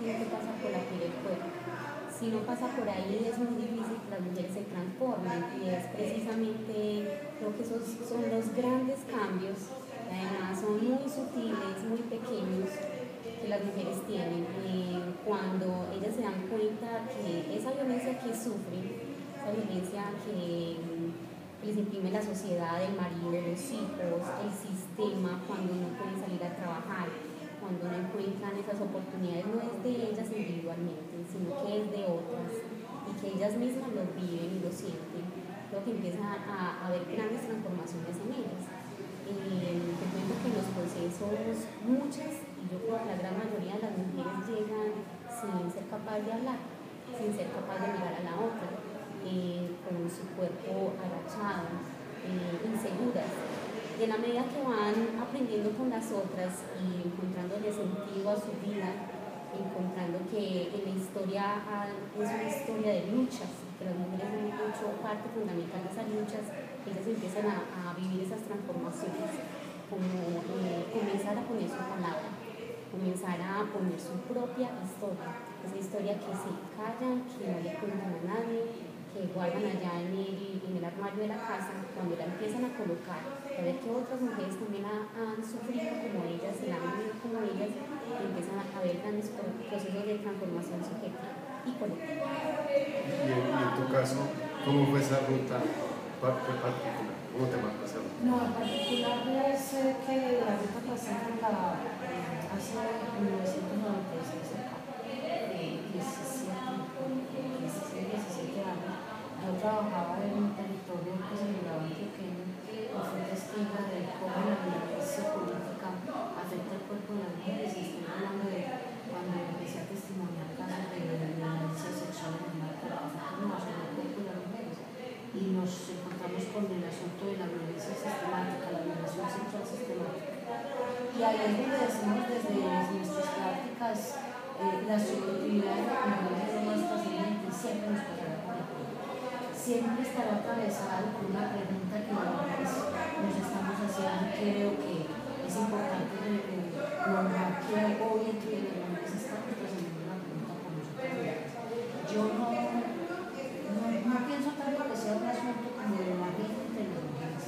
tiene que pasar por la piel del cuerpo. Si no pasa por ahí es muy difícil que las mujeres se transformen, y es precisamente lo que son los grandes cambios, que además son muy sutiles, muy pequeños, que las mujeres tienen cuando ellas se dan cuenta que esa violencia que sufren, esa violencia que les imprime la sociedad, el marido, los hijos, el sistema, cuando no pueden salir a trabajar, cuando no encuentran esas oportunidades, no es de ellas individualmente, sino que es de otras, y que ellas mismas lo viven y lo sienten, creo que empiezan a haber grandes transformaciones en ellas. Te cuento que en los procesos muchas, y yo creo que la gran mayoría de las mujeres llegan sin ser capaz de hablar, sin ser capaz de mirar a la otra, con su cuerpo agachado, inseguras. Y en la medida que van aprendiendo con las otras y encontrándole sentido a su vida, encontrando que en la historia es una historia de luchas, que las mujeres han hecho parte fundamental de esas luchas, ellas empiezan a vivir esas transformaciones, como comenzar a poner su palabra, comenzar a poner su propia historia, esa historia que se callan, que no le cuentan a nadie, que guardan allá en el armario de la casa. Cuando la empiezan a colocar, a ver que otras mujeres también han sufrido como ellas, y han vivido como ellas, y empiezan a haber grandes procesos de transformación subjetiva y colectiva. Y en tu caso, ¿cómo fue esa ruta particular? ¿Cómo te marcó esa ruta? No, en particular es que la ruta pasé hace 1996 acá, 17 años. Yo trabajaba en un territorio que se llamaba Antioqueño, y fui testigo de cómo la violencia política afecta el cuerpo de las mujeres, y estoy hablando de cuando empecé a testimoniar casos de violencia sexual en el marco de la afectación del cuerpo de las mujeres, y nos encontramos con el asunto de la violencia sistemática, la violación sexual sistemática. Y ahí es donde decimos desde nuestras prácticas la subjetividad de la mujer es más fácilmente, siempre nos pasará por el cuerpo. Siempre estará atravesado por una pregunta que las mujeres nos estamos haciendo, y creo que es importante nombrar que hoy entre las mujeres estamos haciendo una pregunta por nosotros. Yo no pienso tanto que sea un asunto como de la vida entre las mujeres,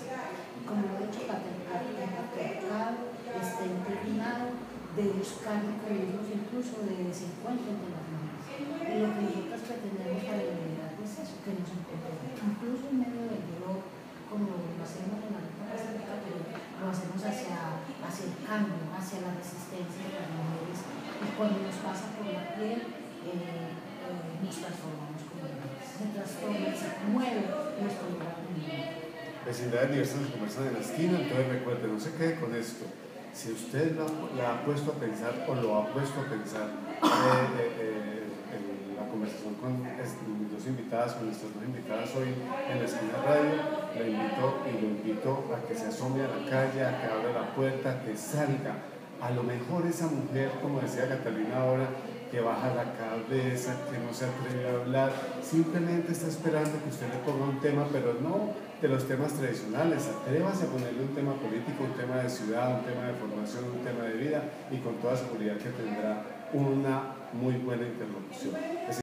como lo he dicho, patriarcado, está impregnado de buscar mecanismos incluso de desencuentro entre las mujeres. Y lo que nosotros pretendemos para la humanidad es eso, que nos encontremos, incluso en medio del dolor, como lo hacemos en la ruta pacífica, pero lo hacemos hacia el cambio, hacia la resistencia de las mujeres, y cuando nos pasa por la piel, nos transformamos como mujeres, se transforma, se mueve nuestro lugar de vida. Vecindades diversas conversan en la esquina, entonces recuerde, no se quede con esto. Si usted la ha puesto a pensar o lo ha puesto a pensar en la conversación con mis dos invitadas, con nuestras dos invitadas hoy en la esquina radio, lo invito a que se asome a la calle, a que abra la puerta, que salga. A lo mejor esa mujer, como decía Catalina ahora, que baja la cabeza, que no se atreve a hablar, simplemente está esperando que usted le ponga un tema, pero no de los temas tradicionales. Atrévase a ponerle un tema político, un tema de ciudad, un tema de formación, un tema de vida, y con toda seguridad que tendrá una muy buena interlocución.